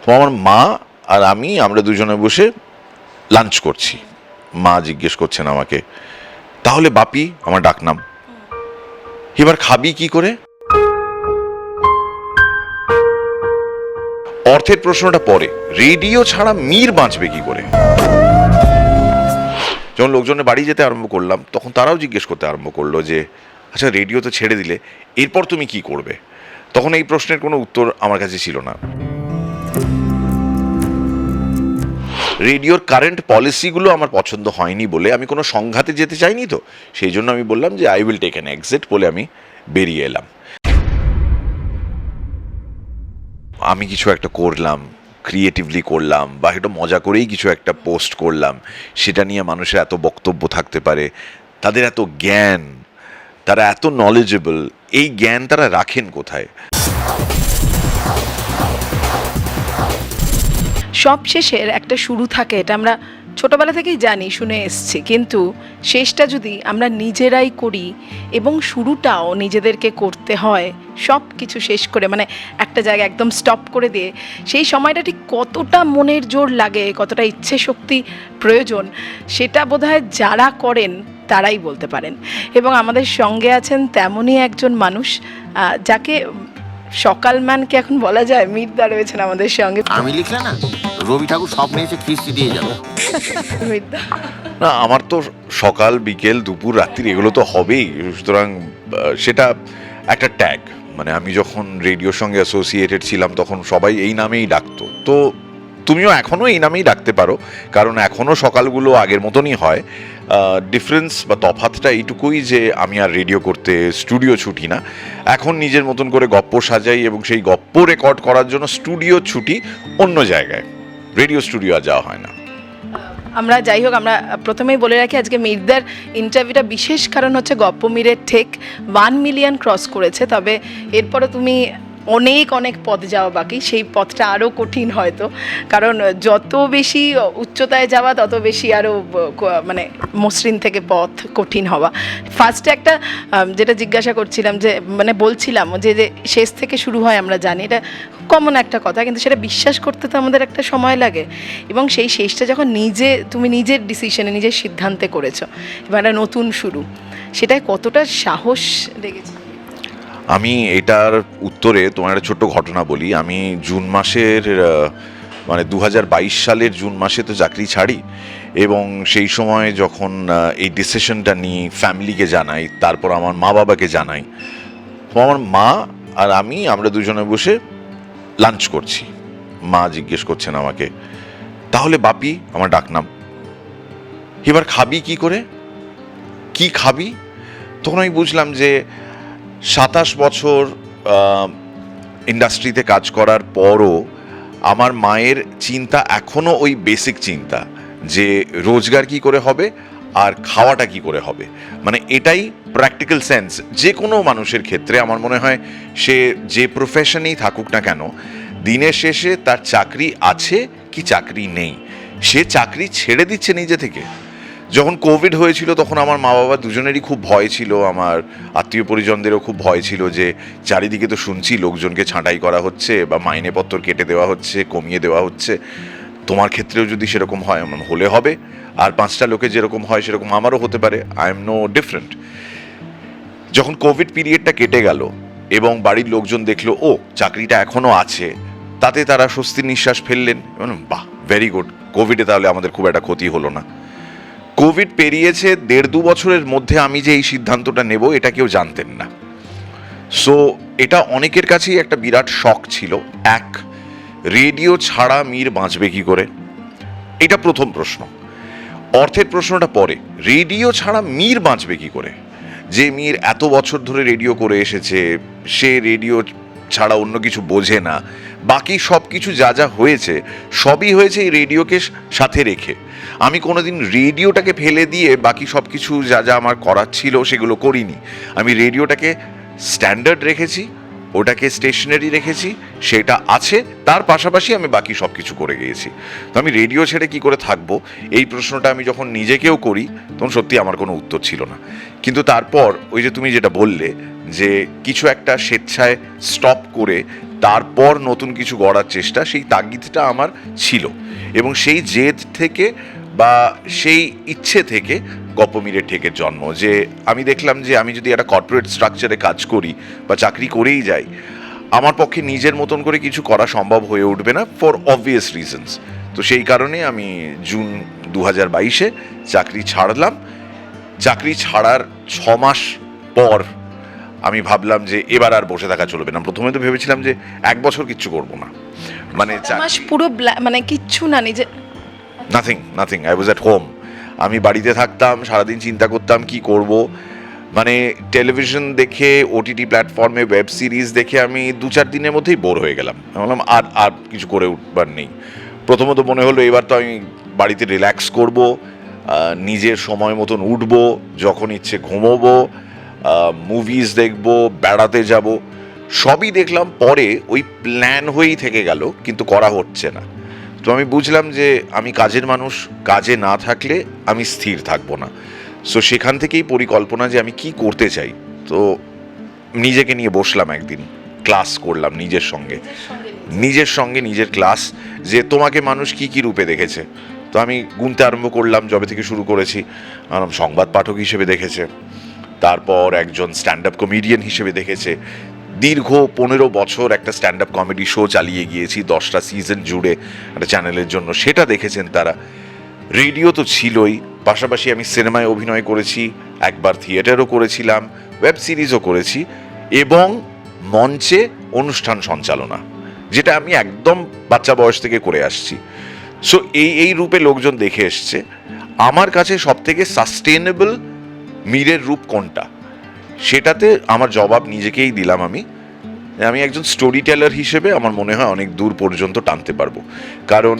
তো আমার মা আর আমরা দুজনে বসে লাঞ্চ করছি। মা জিজ্ঞেস করছেন আমাকে, তাহলে বাপি আমার ডাকনাম, এবার খাবি কি করে? অর্থের প্রশ্নটা পরে, রেডিও ছাড়া মীর বাঁচবে কি করে? যখন লোকজনের বাড়ি যেতে আরম্ভ করলাম তখন তারাও জিজ্ঞেস করতে আরম্ভ করলো যে আচ্ছা রেডিও তো ছেড়ে দিলে, এরপর তুমি কি করবে? তখন এই প্রশ্নের কোনো উত্তর আমার কাছে ছিল না। রেডিওর কারেন্ট পলিসিগুলো আমার পছন্দ হয়নি বলে আমি কোনো সংঘাতে যেতে চাইনি, তো সেই জন্য আমি বললাম যে I will take an exit বলে আমি বেরিয়ে এলাম। আমি কিছু একটা করলাম, ক্রিয়েটিভলি করলাম, বা একটু মজা করেই কিছু একটা পোস্ট করলাম, সেটা নিয়ে মানুষের এত বক্তব্য থাকতে পারে, তাদের এত জ্ঞান, তারা এত নলেজেবল, এই জ্ঞান তারা রাখেন কোথায়? সব শেষের একটা শুরু থাকে, এটা আমরা ছোটবেলা থেকেই জানি, শুনে এসছি, কিন্তু শেষটা যদি আমরা নিজেরাই করি এবং শুরুটাও নিজেদেরকে করতে হয়, সব কিছু শেষ করে মানে একটা জায়গায় একদম স্টপ করে দিয়ে, সেই সময়টা ঠিক কতটা মনের জোর লাগে, কতটা ইচ্ছে শক্তি প্রয়োজন, সেটা বোধহয় যারা করেন তারাই বলতে পারেন। এবং আমাদের সঙ্গে আছেন তেমনই একজন মানুষ, যাকে সকালম্যানকে এখন বলা যায়, মির্দা রয়েছেন আমাদের সঙ্গে। আমি লিখলে না রবি ঠাকুর স্বপ্নে এসে খিস্তি দিয়ে যাবে। মির্দা, না, আমার তো সকাল বিকেল দুপুর রাত্রি এগুলো তো হবেই, সুতরাং সেটা একটা ট্যাগ। মানে আমি যখন রেডিওর সঙ্গে অ্যাসোসিয়েটেড ছিলাম তখন সবাই এই নামেই ডাকতো, তো তুমিও এখনও এই নামেই ডাকতে পারো, কারণ এখনও সকালগুলো আগের মতনই হয়। ডিফারেন্স বা তফাতটা এইটুকুই যে আমি আর রেডিও করতে স্টুডিও ছুটি না, এখন নিজের মতন করে গপ্প সাজাই এবং সেই গপ্প রেকর্ড করার জন্য স্টুডিও ছুটি অন্য জায়গায়, রেডিও স্টুডিও আর যাওয়া হয় না। আমরা যাই হোক, আমরা প্রথমেই বলে রাখি আজকে মির্দার ইন্টারভিউটা বিশেষ কারণ হচ্ছে গপ্প মিরের ঠেক 1 মিলিয়ন ক্রস করেছে, তবে এরপরে তুমি অনেক অনেক পথ যাওয়া বাকি, সেই পথটা আরও কঠিন হয়তো, কারণ যত বেশি উচ্চতায় যাওয়া তত বেশি আরও মানে মসৃণ থেকে পথ কঠিন হওয়া। ফার্স্টে একটা যেটা জিজ্ঞাসা করছিলাম, যে মানে বলছিলাম যে শেষ থেকে শুরু হয় আমরা জানি, এটা কমন একটা কথা, কিন্তু সেটা বিশ্বাস করতে তো আমাদের একটা সময় লাগে, এবং সেই শেষটা যখন তুমি নিজের ডিসিশনে নিজের সিদ্ধান্তে করেছো, এবার একটা নতুন শুরু, সেটাই কতটা সাহস লেগেছে? আমি এটার উত্তরে তোমার একটা ছোট্ট ঘটনা বলি। আমি জুন মাসের মানে 2022 সালের জুন মাসে তো চাকরি ছাড়ি, এবং সেই সময় যখন এই ডিসিশনটা নিই, ফ্যামিলিকে জানাই, তারপর আমার মা বাবাকে জানাই, তো আমার মা আর আমরা দুজনে বসে লাঞ্চ করছি। মা জিজ্ঞেস করছেন আমাকে, তাহলে বাপি আমার ডাকনাম, এবার খাবি কি করে, কি খাবি? তখন আমি বুঝলাম যে 27 বছর ইন্ডাস্ট্রিতে কাজ করার পরও আমার মায়ের চিন্তা এখনও ওই বেসিক চিন্তা, যে রোজগার কি করে হবে আর খাওয়াটা কি করে হবে। মানে এটাই প্র্যাকটিক্যাল সেন্স যে কোনো মানুষের ক্ষেত্রে। আমার মনে হয় সে যে প্রফেশনেই থাকুক না কেন, দিনের শেষে তার চাকরি আছে কি চাকরি নেই, সে চাকরি ছেড়ে দিচ্ছে নিজে থেকে। যখন কোভিড হয়েছিল তখন আমার মা বাবা দুজনেরই খুব ভয় ছিল, আমার আত্মীয় পরিজনদেরও খুব ভয় ছিল, যে চারিদিকে তো শুনছি লোকজনকে ছাঁটাই করা হচ্ছে বা মাইনেপত্র কেটে দেওয়া হচ্ছে, কমিয়ে দেওয়া হচ্ছে, তোমার ক্ষেত্রেও যদি সেরকম হয় এমন হলে হবে, আর 5টা লোকে যেরকম হয় সেরকম আমারও হতে পারে, আই এম নো ডিফারেন্ট। যখন কোভিড পিরিয়ডটা কেটে গেল এবং বাড়ির লোকজন দেখলো ও চাকরিটা এখনও আছে, তাতে তারা স্বস্তির নিঃশ্বাস ফেললেন, বাহ ভেরি গুড, কোভিডে তাহলে আমাদের খুব একটা ক্ষতি হলো না। কোভিড পেরিয়েছে 1.5-2 বছরের মধ্যে আমি যে এই সিদ্ধান্তটা নেব এটা কেউ জানতেন না। সো এটা অনেকের কাছেই একটা বিরাট শক ছিল। এক, রেডিও ছাড়া মীর বাঁচবে কি করে, এটা প্রথম প্রশ্ন। অর্থের প্রশ্নটা পরে, রেডিও ছাড়া মীর বাঁচবে কি করে? যে মীর এত বছর ধরে রেডিও করে এসেছে, সে রেডিও ছাড়া অন্য কিছু বোঝে না, বাকি সব কিছু যা যা হয়েছে সবই হয়েছে এই রেডিওকে সাথে রেখে। আমি কোনোদিন রেডিওটাকে ফেলে দিয়ে বাকি সব কিছু যা যা আমার করার ছিল সেগুলো করিনি। আমি রেডিওটাকে স্ট্যান্ডার্ড রেখেছি, ওটাকে স্টেশনারি রেখেছি, সেটা আছে, তার পাশাপাশি আমি বাকি সব কিছু করে গিয়েছি। তো আমি রেডিও ছেড়ে কি করে থাকবো, এই প্রশ্নটা আমি যখন নিজেকেও করি তখন সত্যি আমার কোনো উত্তর ছিল না। কিন্তু তারপর ওই যে তুমি যেটা বললে যে কিছু একটা স্বেচ্ছায় স্টপ করে তারপর নতুন কিছু গড়ার চেষ্টা, সেই তাগিদটা আমার ছিল। এবং সেই জেদ থেকে বা সেই ইচ্ছে থেকে গপ্পমীরের ঠেকের জন্ম। যে আমি দেখলাম যে আমি যদি একটা কর্পোরেট স্ট্রাকচারে কাজ করি বা চাকরি করেই যাই, আমার পক্ষে নিজের মতন করে কিছু করা সম্ভব হয়ে উঠবে না, ফর অবভিয়াস রিজনস। তো সেই কারণে আমি জুন 2022-এ চাকরি ছাড়লাম। চাকরি ছাড়ার 6 মাস পর আমি ভাবলাম যে এবার আর বসে থাকা চলবে না। প্রথমে তো ভেবেছিলাম যে 1 বছর কিচ্ছু করবো না, মানে মাস পুরো মানে কিচ্ছু না, নিজে nothing I was at home. আমি বাড়িতে থাকতাম, সারাদিন চিন্তা করতাম কি করব। মানে টেলিভিশন দেখে, ওটিটি প্ল্যাটফর্মে ওয়েব সিরিজ দেখে আমি 2-4 দিনের মধ্যেই বোর হয়ে গেলাম। আমি বললাম আর কিছু করে উঠবার নেই। প্রথমত মনে হলো এবার তো আমি বাড়িতে রিল্যাক্স করব, নিজের সময় মতন উঠবো, যখন ইচ্ছে ঘুমোবো, মুভিজ দেখবো, বেড়াতে যাব। সবই দেখলাম, পরে ওই প্ল্যান হয়েই থেকে গেল, কিন্তু করা হচ্ছে না। তো আমি বুঝলাম যে আমি কাজের মানুষ, কাজে না থাকলে আমি স্থির থাকবো না। সো সেখান থেকেই পরিকল্পনা যে আমি কি করতে চাই। তো নিজেকে নিয়ে বসলাম একদিন, ক্লাস করলাম নিজের সঙ্গে নিজের ক্লাস, যে তোমাকে মানুষ কি কি রূপে দেখেছে। তো আমি গুনতে আরম্ভ করলাম, যবে থেকে শুরু করেছি। সংবাদ পাঠক হিসেবে দেখেছে, তারপর একজন স্ট্যান্ড আপ কমেডিয়ান হিসেবে দেখেছে। দীর্ঘ 15 বছর একটা স্ট্যান্ড আপ কমেডি শো চালিয়ে গিয়েছি 10টা সিজন জুড়ে একটা চ্যানেলের জন্য, সেটা দেখেছেন তারা। রেডিও তো ছিলই, পাশাপাশি আমি সিনেমায় অভিনয় করেছি, একবার থিয়েটারও করেছিলাম, ওয়েব সিরিজও করেছি, এবং মঞ্চে অনুষ্ঠান সঞ্চালনা, যেটা আমি একদম বাচ্চা বয়স থেকে করে আসছি। সো এই রূপে লোকজন দেখে এসছে। আমার কাছে সবথেকে সাস্টেনেবল মীরের রূপ কোনটা, সেটাতে আমার জবাব নিজেকেই দিলাম। আমি একজন স্টোরি টেলার হিসেবে আমার মনে হয় অনেক দূর পর্যন্ত টানতে পারবো। কারণ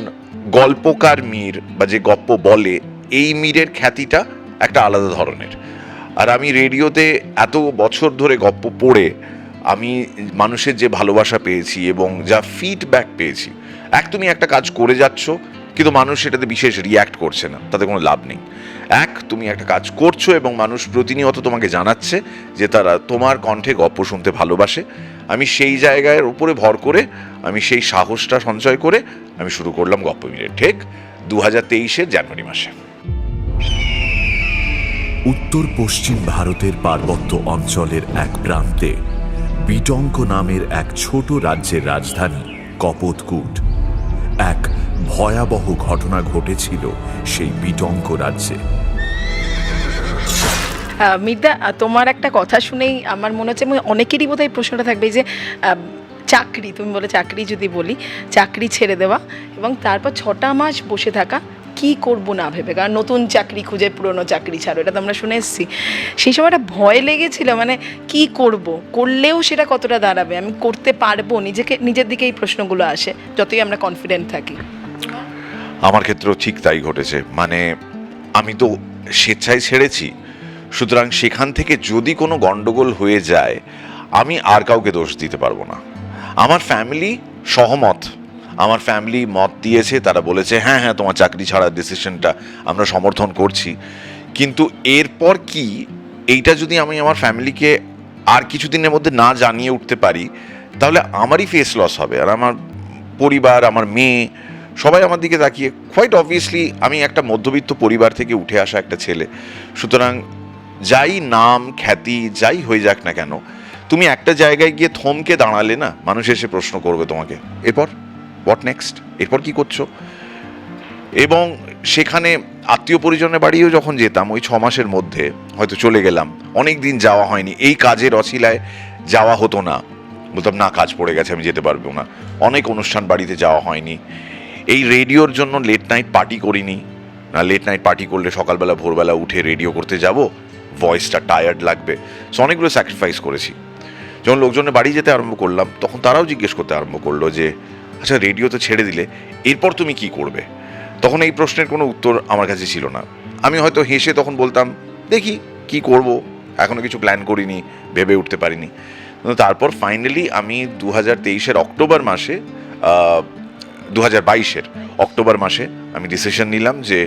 গল্পকার মীর বা যে গপ্প বলে, এই মীরের খ্যাতিটা একটা আলাদা ধরনের। আর আমি রেডিওতে এত বছর ধরে গপ্প পড়ে আমি মানুষের যে ভালোবাসা পেয়েছি এবং যা ফিডব্যাক পেয়েছি, তুমি একটা কাজ করে যাচ্ছ কিন্তু মানুষ সেটাতে বিশেষ রিয়্যাক্ট করছে না, তাতে কোনো লাভ নেই। তুমি একটা কাজ করছো এবং মানুষ প্রতিনিয়ত তোমাকে জানাচ্ছে যে তারা তোমার কণ্ঠে গপ্প শুনতে ভালোবাসে। আমি সেই জায়গার উপরে ভর করে, আমি সেই সাহসটা সঞ্চয় করে আমি শুরু করলাম গপ্পমীরের ঠেক 2023-এর জানুয়ারি মাসে। উত্তর পশ্চিম ভারতের পার্বত্য অঞ্চলের এক প্রান্তে বিটঙ্ক নামের এক ছোট রাজ্যের রাজধানী কপোতকুট। এক ভয়াবহ ঘটনা ঘটেছিল সেই বিটঙ্ক রাজ্যে। মির্দা, তোমার একটা কথা শুনেই আমার মনে হচ্ছে, অনেকেরই বোধহয় প্রশ্নটা থাকবে যে চাকরি, তুমি বলে চাকরি যদি বলি, চাকরি ছেড়ে দেওয়া এবং তারপর 6টা মাস বসে থাকা, কি করব না ভেবে, কারণ নতুন চাকরি খুঁজে পুরনো চাকরি ছাড়ো, এটা তো আমরা শুনে এসেছি। সেই সময়টা ভয় লেগেছিল, মানে কি করব, করলেও সেটা কতটা দাঁড়াবে, আমি করতে পারবো, নিজের দিকে এই প্রশ্নগুলো আসে যতই আমরা কনফিডেন্ট থাকি। আমার ক্ষেত্রেও ঠিক তাই ঘটেছে। মানে আমি তো স্বেচ্ছায় ছেড়েছি, সুতরাং সেখান থেকে যদি কোনো গন্ডগোল হয়ে যায়, আমি আর কাউকে দোষ দিতে পারবো না। আমার ফ্যামিলি সহমত, আমার ফ্যামিলি মত দিয়েছে, তারা বলেছে হ্যাঁ তোমার চাকরি ছাড়ার ডিসিশনটা আমরা সমর্থন করছি। কিন্তু এরপর কি, এইটা যদি আমি আমার ফ্যামিলিকে আর কিছুদিনের মধ্যে না জানিয়ে উঠতে পারি, তাহলে আমারই ফেস লস হবে। আর আমার পরিবার, আমার মেয়ে, সবাই আমার দিকে তাকিয়ে, কোয়াইট অবভিয়াসলি আমি একটা মধ্যবিত্ত পরিবার থেকে উঠে আসা একটা ছেলে। সুতরাং যাই নাম খ্যাতি যাই হয়ে যাক না কেন, তুমি একটা জায়গায় গিয়ে থমকে দাঁড়ালে না, মানুষ এসে প্রশ্ন করবে তোমাকে, এরপর হোয়াট নেক্সট, এরপর কি করছো। এবং সেখানে আত্মীয় পরিজনের বাড়িও যখন যেতাম, ওই 6 মাসের মধ্যে হয়তো চলে গেলাম, অনেক দিন যাওয়া হয়নি, এই কাজের অছিলায় যাওয়া হতো না, বলতাম না কাজ পড়ে গেছে আমি যেতে পারবো না। অনেক অনুষ্ঠান বাড়িতে যাওয়া হয়নি। এই রেডিওর জন্য লেট নাইট পার্টি করিনি, না লেট নাইট পার্টি করলে সকালবেলা ভোরবেলা উঠে রেডিও করতে যাব, ভয়েসটা টায়ার্ড লাগবে। সো অনেকগুলো স্যাক্রিফাইস করেছি। যখন লোকজনের বাড়ি যেতে আরম্ভ করলাম, তখন তারাও জিজ্ঞেস করতে আরম্ভ করলো যে আচ্ছা রেডিও তো ছেড়ে দিলে, এরপর তুমি কি করবে। তখন এই প্রশ্নের কোনো উত্তর আমার কাছে ছিল না। আমি হয়তো হেসে তখন বলতাম দেখি কি করব, এখনো কিছু প্ল্যান করিনি, ভেবে উঠতে পারিনি। তারপর ফাইনালি আমি 2023-এর অক্টোবর মাসে 2022-এর অক্টোবর মাসে আমি ডিসিশন নিলাম যে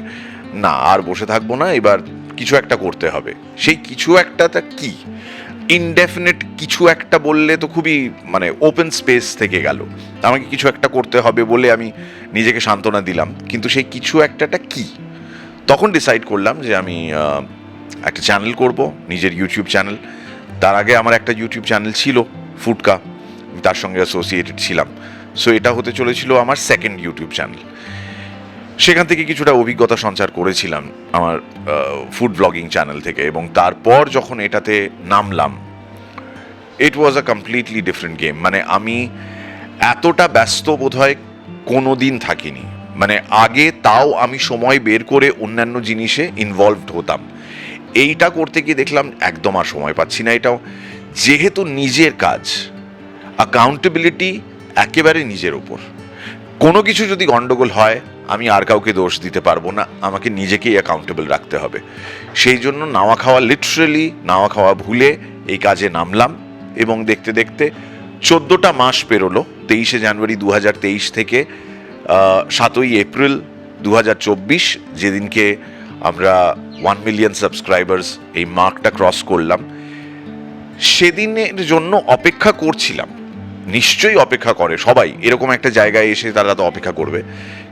না, আর বসে থাকবো না, এবার কিছু একটা করতে হবে। সেই কিছু একটাটা কি, ইনডেফিনিট কিছু একটা বললে তো খুবই মানে ওপেন স্পেস থেকে গেল। আমাকে কিছু একটা করতে হবে বলে আমি নিজেকে সান্ত্বনা দিলাম, কিন্তু সেই কিছু একটাটা কি? তখন ডিসাইড করলাম যে আমি একটা চ্যানেল করব, নিজের ইউটিউব চ্যানেল। তার আগে আমার একটা ইউটিউব চ্যানেল ছিল ফুডকা, তার সঙ্গে অ্যাসোসিয়েটেড ছিলাম। সো এটা হতে চলেছিল আমার সেকেন্ড ইউটিউব চ্যানেল। সেখান থেকে কিছুটা অভিজ্ঞতা সঞ্চার করেছিলাম আমার ফুড ব্লগিং চ্যানেল থেকে, এবং তারপর যখন এটাতে নামলাম, ইট ওয়াজ আ কমপ্লিটলি ডিফারেন্ট গেম। মানে আমি এতটা ব্যস্ত বোধহয় কোনো দিন থাকিনি। মানে আগে তাও আমি সময় বের করে অন্যান্য জিনিসে ইনভলভড হতাম, এইটা করতে গিয়ে দেখলাম একদম আর সময় পাচ্ছি না। এটাও যেহেতু নিজের কাজ, অ্যাকাউন্টেবিলিটি একেবারে নিজের ওপর। কোনো কিছু যদি গন্ডগোল হয় আমি আর কাউকে দোষ দিতে পারবো না, আমাকে নিজেকেই অ্যাকাউন্টেবল রাখতে হবে। সেই জন্য নাওয়া খাওয়া, লিটারালি নাওয়া খাওয়া ভুলে এই কাজে নামলাম, এবং দেখতে দেখতে 14টা মাস পেরোলো। 23শে জানুয়ারি 2023 থেকে 7ই এপ্রিল 2024, যেদিনকে আমরা 1 মিলিয়ন সাবস্ক্রাইবার্স এই মার্কটা ক্রস করলাম, সেদিনের জন্য অপেক্ষা করছিলাম। নিশ্চয়ই অপেক্ষা করে সবাই, এরকম একটা জায়গায় এসে তারা তো অপেক্ষা করবে।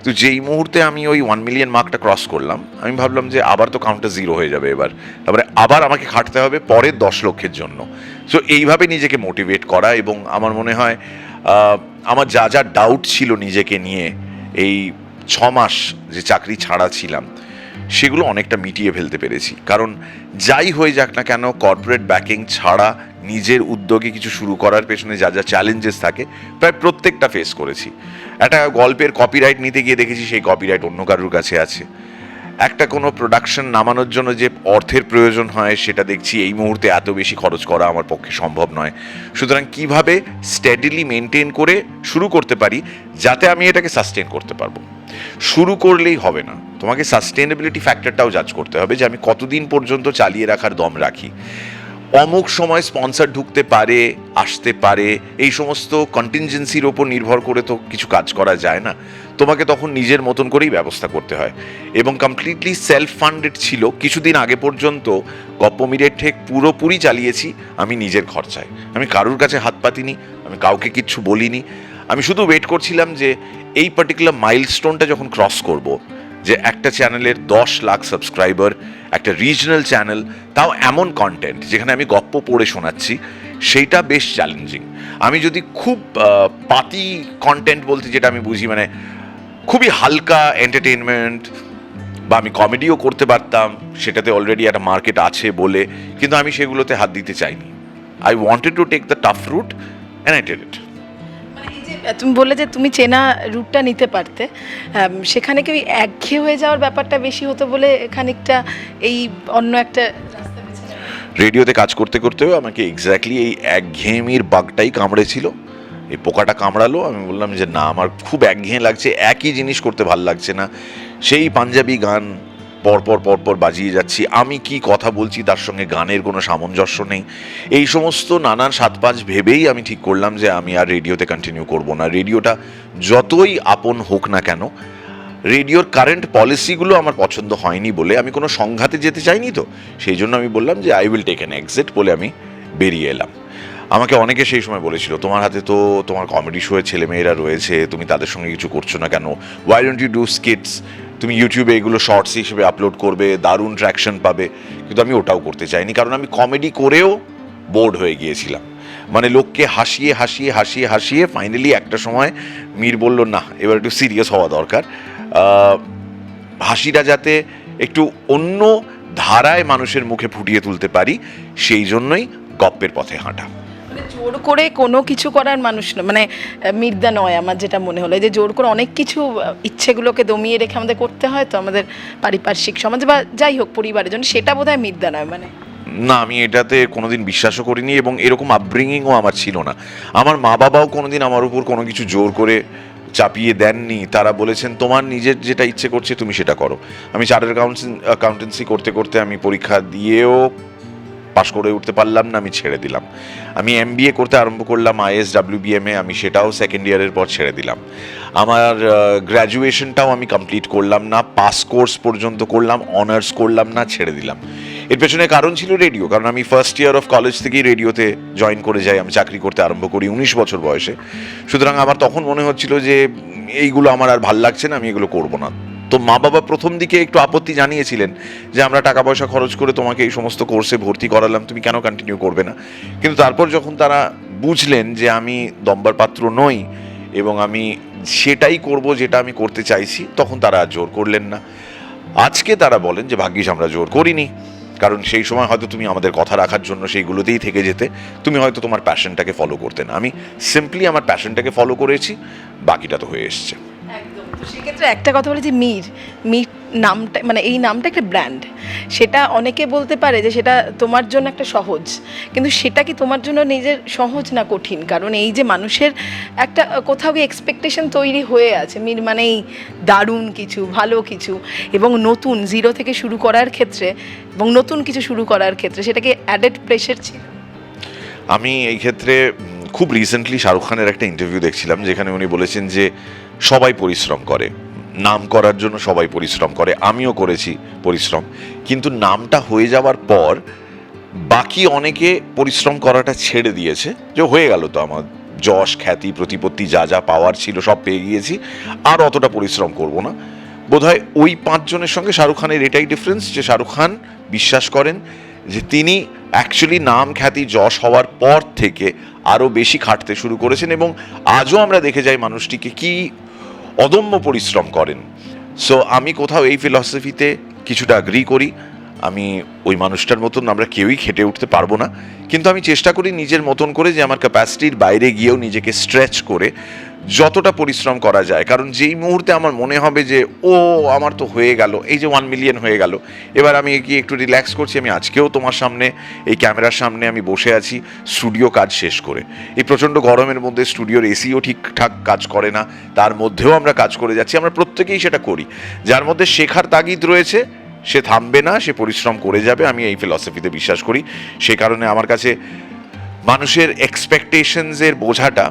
তো যেই মুহূর্তে আমি ওই 1 মিলিয়ন মার্কটা ক্রস করলাম, আমি ভাবলাম যে আবার তো কাউন্টটা 0 হয়ে যাবে এবার, তারপরে আবার আমাকে খাটতে হবে পরের 10 লক্ষের জন্য। সো এইভাবে নিজেকে মোটিভেট করা, এবং আমার মনে হয় আমার যা যা ডাউট ছিল নিজেকে নিয়ে এই 6 মাস যে চাকরি ছাড়া ছিলাম, সেগুলো অনেকটা মিটিয়ে ফেলতে পেরেছি। কারণ যাই হয়ে যাক না কেন, কর্পোরেট ব্যাকিং ছাড়া নিজের উদ্যোগে কিছু শুরু করার পেছনে যা যা চ্যালেঞ্জেস থাকে প্রায় প্রত্যেকটা ফেস করেছি। একটা গল্পের কপিরাইট নিতে গিয়ে দেখেছি সেই কপিরাইট অন্য কারোর কাছে আছে। একটা কোনো প্রোডাকশন নামানোর জন্য যে অর্থের প্রয়োজন হয়, সেটা দেখছি এই মুহূর্তে এত বেশি খরচ করা আমার পক্ষে সম্ভব নয়। সুতরাং কিভাবে স্টেডিলি মেনটেন করে শুরু করতে পারি যাতে আমি এটাকে সাস্টেন করতে পারবো। শুরু করলেই হবে না, তোমাকে সাস্টেনেবিলিটি ফ্যাক্টরটাও জাজ করতে হবে, যে আমি কতদিন পর্যন্ত চালিয়ে রাখার দম রাখি। অমুক সময় স্পন্সর ঢুকতে পারে, আসতে পারে, এই সমস্ত কন্টিনজেন্সির ওপর নির্ভর করে তো কিছু কাজ করা যায় না। তোমাকে তখন নিজের মতন করেই ব্যবস্থা করতে হয়, এবং কমপ্লিটলি সেলফ ফান্ডেড ছিল। কিছুদিন আগে পর্যন্ত গপ্পমিরের ঠেক পুরোপুরি চালিয়েছি আমি নিজের খরচায়। আমি কারুর কাছে হাত পাতিনি, আমি কাউকে কিচ্ছু বলিনি। আমি শুধু ওয়েট করছিলাম যে এই পার্টিকুলার মাইলস্টোনটা যখন ক্রস করব, যে একটা চ্যানেলের 10 লাখ সাবস্ক্রাইবার, একটা রিজনাল চ্যানেল, তাও এমন কন্টেন্ট যেখানে আমি গপ্প পড়ে শোনাচ্ছি, সেইটা বেশ চ্যালেঞ্জিং। আমি যদি খুব পাতি কন্টেন্ট বলতে যেটা আমি বুঝি, মানে খুবই হালকা এন্টারটেনমেন্ট, বা আমি কমেডিও করতে পারতাম, সেটাতে অলরেডি একটা মার্কেট আছে বলে, কিন্তু আমি সেগুলোতে হাত দিতে চাইনি। I wanted to take the tough route and I did it. তুমি বললে যে তুমি চেনা রুটটা নিতে পারতে, সেখানে কি ওই একঘেয়ে হয়ে যাওয়ার ব্যাপারটা বেশি হতো বলে খানিকটা এই অন্য একটা রাস্তা বেছে নেওয়া? রেডিওতে কাজ করতে করতেও আমাকে এক্স্যাক্টলি এই একঘেয়েমির বাগটাই কামড়েছিল। এই পোকাটা কামড়ালো, আমি বললাম যে না, আমার খুব একঘেয়ে লাগছে, একই জিনিস করতে ভাল লাগছে না। সেই পাঞ্জাবি গান পরপর পরপর বাজিয়ে যাচ্ছি, আমি কি কথা বলছি তার সঙ্গে গানের কোনো সামঞ্জস্য নেই। এই সমস্ত নানান সাত পাঁচ ভেবেই আমি ঠিক করলাম যে আমি আর রেডিওতে কন্টিনিউ করব না। রেডিওটা যতই আপন হোক না কেন, রেডিওর কারেন্ট পলিসিগুলো আমার পছন্দ হয়নি বলে আমি কোনো সংঘাতে যেতে চাইনি। তো সেই জন্য আমি বললাম যে I will take an exit বলে আমি বেরিয়ে এলাম। আমাকে অনেকে সেই সময় বলেছিল, তোমার হাতে তো তোমার কমেডি শোয়ে ছেলেমেয়েরা রয়েছে, তুমি তাদের সঙ্গে কিছু করছো না কেন? Why don't you do skits? তুমি ইউটিউবে এগুলো শর্টস হিসেবে আপলোড করবে, দারুণ ট্র্যাকশন পাবে। কিন্তু আমি ওটাও করতে চাইনি, কারণ আমি কমেডি করেও বোর্ড হয়ে গিয়েছিলাম। মানে লোককে হাসিয়ে হাসিয়ে হাসিয়ে হাসিয়ে ফাইনালি একটা সময় মীর বলল, না এবার একটু সিরিয়াস হওয়া দরকার, হাসিটা যাতে একটু অন্য ধারায় মানুষের মুখে ফুটিয়ে তুলতে পারি, সেই জন্যই গপ্পের পথে হাঁটা। জোর করে কোনো কিছু করার মানুষ না, মানে মির্দা নয় আমার যেটা মনে হলো, যে জোর করে অনেক কিছু ইচ্ছেগুলোকে দমিয়ে রেখে আমাদের করতে হয় তো, আমাদের পারিপার্শ্বিক সমাজে বা যাই হোক পরিবারের জন্য, সেটা বোধহয় মির্দা নয়। মানে না, আমি এটাতে কোনোদিন বিশ্বাসও করিনি, এবং এরকম আপব্রিঙ্গিংও আমার ছিল না। আমার মা বাবাও কোনোদিন আমার উপর কোনো কিছু জোর করে চাপিয়ে দেননি। তারা বলেছেন তোমার নিজের যেটা ইচ্ছে করছে তুমি সেটা করো। আমি চার্টার্ড অ্যাকাউন্টেন্সি করতে করতে আমি পরীক্ষা দিয়েও পাশ করে উঠতে পারলাম না, আমি ছেড়ে দিলাম। আমি MBA করতে আরম্ভ করলাম ISWBM-এ, আমি সেটাও সেকেন্ড ইয়ারের পর ছেড়ে দিলাম। আমার গ্র্যাজুয়েশনটাও আমি কমপ্লিট করলাম না, পাস কোর্স পর্যন্ত করলাম, অনার্স করলাম না, ছেড়ে দিলাম। এর পেছনে কারণ ছিল রেডিও, কারণ আমি ফার্স্ট ইয়ার অফ কলেজ থেকেই রেডিওতে জয়েন করে যাই, আমি চাকরি করতে আরম্ভ করি 19 বছর বয়সে। সুতরাং আমার তখন মনে হচ্ছিল যে এইগুলো আমার আর ভাল লাগছে না, আমি এগুলো করব না। তো মা বাবা প্রথম দিকে একটু আপত্তি জানিয়েছিলেন যে আমরা টাকা পয়সা খরচ করে তোমাকে এই সমস্ত কোর্সে ভর্তি করালাম, তুমি কেন কন্টিনিউ করবে না। কিন্তু তারপর যখন তারা বুঝলেন যে আমি দম্বার পাত্র নই এবং আমি সেটাই করব যেটা আমি করতে চাইছি, তখন তারা আর জোর করলেন না। আজকে তারা বলেন যে ভাগ্যিস আমরা জোর করিনি, কারণ সেই সময় হয়তো তুমি আমাদের কথা রাখার জন্য সেইগুলোতেই থেকে যেতে, তুমি হয়তো তোমার প্যাশনটাকে ফলো করতে না। আমি সিম্পলি আমার প্যাশনটাকে ফলো করেছি, বাকিটা তো হয়ে এসছে। একদম। তো সেক্ষেত্রে একটা কথা বলে যে মীর নামটা, মানে এই নামটা একটা ব্র্যান্ড, সেটা অনেকে বলতে পারে যে সেটা তোমার জন্য একটা সহজ, কিন্তু সেটা কি তোমার জন্য নিজের সহজ না কঠিন? কারণ এই যে মানুষের একটা কোথাও গিয়ে এক্সপেকটেশন তৈরি হয়ে আছে, মীর মানেই দারুণ কিছু, ভালো কিছু, এবং নতুন জিরো থেকে শুরু করার ক্ষেত্রে এবং নতুন কিছু শুরু করার ক্ষেত্রে সেটাকে অ্যাডেড প্রেশার ছিল। আমি এই ক্ষেত্রে খুব রিসেন্টলি শাহরুখ খানের একটা ইন্টারভিউ দেখছিলাম, যেখানে উনি বলেছেন যে সবাই পরিশ্রম করে, নাম করার জন্য সবাই পরিশ্রম করে, আমিও করেছি পরিশ্রম, কিন্তু নামটা হয়ে যাওয়ার পর বাকি অনেকে পরিশ্রম করাটা ছেড়ে দিয়েছে, যে হয়ে গেল তো আমার যশ খ্যাতি প্রতিপত্তি যা যা পাওয়ার ছিল সব পেয়ে গিয়েছি, আর অতটা পরিশ্রম করব না। বোধহয় ওই 5 জনের সঙ্গে শাহরুখ খানের এটাই ডিফারেন্স, যে শাহরুখ খান বিশ্বাস করেন যে তিনি অ্যাকচুয়ালি নাম খ্যাতি যশ হওয়ার পর থেকে আরও বেশি খাটতে শুরু করেছেন, এবং আজও আমরা দেখে যাই মানুষটিকে কি অদম্য পরিশ্রম করেন। সো আমি কোথাও এই ফিলসফিতে কিছুটা অ্যাগ্রি করি। আমি ওই মানুষটার মতন আমরা কেউই খেটে উঠতে পারবো না, কিন্তু আমি চেষ্টা করি নিজের মতন করে যে আমার ক্যাপাসিটির বাইরে গিয়েও নিজেকে স্ট্রেচ করে যতটা পরিশ্রম করা যায়। কারণ যেই মুহূর্তে আমার মনে হবে যে ও আমার তো হয়ে গেল, এই যে 1 মিলিয়ন হয়ে গেল, এবার আমি কি একটু রিল্যাক্স করছি, আমি আজকেও তোমার সামনে এই ক্যামেরার সামনে আমি বসে আছি স্টুডিও কাজ শেষ করে। এই প্রচণ্ড গরমের মধ্যে স্টুডিওর এসিও ঠিকঠাক কাজ করে না, তার মধ্যেও আমরা কাজ করে যাচ্ছি, আমরা প্রত্যেকেই সেটা করি। যার মধ্যে শেখার তাগিদ রয়েছে সে থামবে না, সে পরিশ্রম করে যাবে, আমি এই ফিলসফিতে বিশ্বাস করি। সে কারণে আমার কাছে মানুষের এক্সপেকটেশনসের বোঝাটা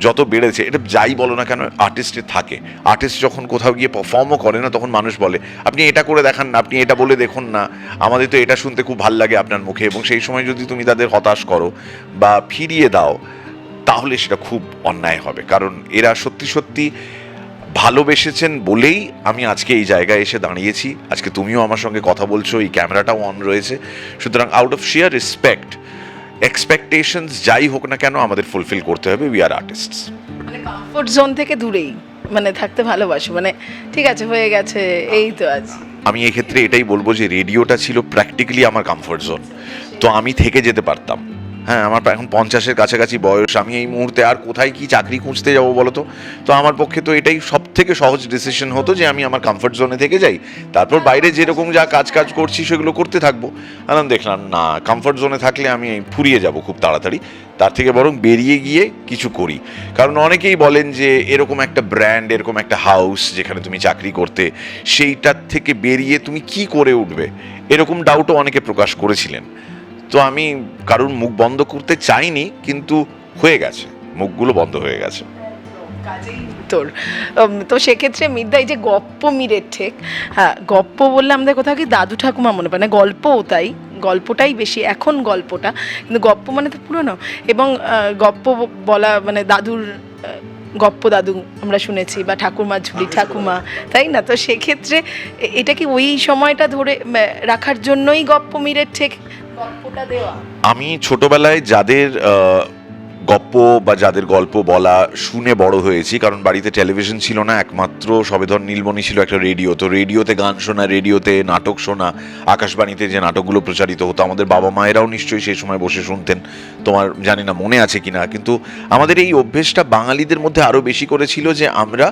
যত বেড়েছে, এটা যাই বলো না কেন আর্টিস্টের থাকে। আর্টিস্ট যখন কোথাও গিয়ে পারফর্মও করে না, তখন মানুষ বলে আপনি এটা করে দেখান না, আপনি এটা বলে দেখুন না, আমাদের তো এটা শুনতে খুব ভাল লাগে আপনার মুখে। এবং সেই সময় যদি তুমি তাদের হতাশ করো বা ফিরিয়ে দাও, তাহলে সেটা খুব অন্যায় হবে। কারণ এরা সত্যি সত্যি ভালোবেসেছেন বলেই আমি আজকে এই জায়গায় এসে দাঁড়িয়েছি, আজকে তুমিও আমার সঙ্গে কথা বলছো, এই ক্যামেরাটাও অন রয়েছে। সুতরাং out of sheer respect, expectations যাই হোক না কেন আমাদের ফুলফিল করতে হবে। We are artists. মানে কমফোর্ট জোন থেকে দূরেই মানে থাকতে ভালোবাসো, মানে ঠিক আছে হয়ে গেছে এই তো আজ। আমি এক্ষেত্রে এটাই বলবো যে রেডিওটা ছিল প্র্যাকটিক্যালি আমার কমফোর্ট জোন, তো আমি থেকে যেতে পারতাম। হ্যাঁ, আমার এখন 50-এর কাছাকাছি বয়স, আমি এই মুহূর্তে আর কোথায় কি চাকরি খুঁজতে যাবো বলো তো? তো আমার পক্ষে তো এটাই সব থেকে সহজ ডিসিশন হতো যে আমি আমার কমফোর্ট জোনে থেকে যাই, তারপর বাইরে যেরকম যা কাজ করছি সেগুলো করতে থাকবো। আনন্দ দেখলাম না, কমফোর্ট জোনে থাকলে আমি ফুরিয়ে যাব খুব তাড়াতাড়ি, তার থেকে বরং বেরিয়ে গিয়ে কিছু করি। কারণ অনেকেই বলেন যে এরকম একটা ব্র্যান্ড, এরকম একটা হাউস যেখানে তুমি চাকরি করতে, সেইটার থেকে বেরিয়ে তুমি কি করে উঠবে, এরকম ডাউটও অনেকে প্রকাশ করেছিলেন। তো আমি কারোর মুখ বন্ধ করতে চাইনি, কিন্তু হয়ে গেছে, মুখগুলো বন্ধ হয়ে গেছে। তোর তো সেক্ষেত্রে মির্দা, এই যে গপ্প মীরের ঠেক, হ্যাঁ গপ্প বললে আমাদের কোথাও কি দাদু ঠাকুমা মনে পড়ে না, গল্পও তাই, গল্পটাই বেশি এখন গল্পটা, কিন্তু গপ্প মানে তো পুরনো, এবং গপ্প বলা মানে দাদুর গপ্প দাদু আমরা শুনেছি, বা ঠাকুরমার ঝুলি ঠাকুমা, তাই না? তো সেক্ষেত্রে এটা কি ওই সময়টা ধরে রাখার জন্যই গপ্প মীরের ঠেক গপ্পটা দেওয়া? আমি ছোটবেলায় যাদের গপ্প বা যাদের গল্প বলা শুনে বড় হয়েছি, কারণ বাড়িতে টেলিভিশন ছিল না, একমাত্র সবেধন নীলমণি ছিল একটা রেডিও, তো রেডিওতে গান শোনা, রেডিওতে নাটক শোনা, আকাশবাণীতে যে নাটকগুলো প্রচারিত হতো আমাদের বাবা মায়েরাও নিশ্চয়ই সেই সময় বসে শুনতেন। তোমার জানি না মনে আছে কিনা, কিন্তু আমাদের এই অভ্যেসটা বাঙালিদের মধ্যে আরও বেশি করেছিল যে আমরা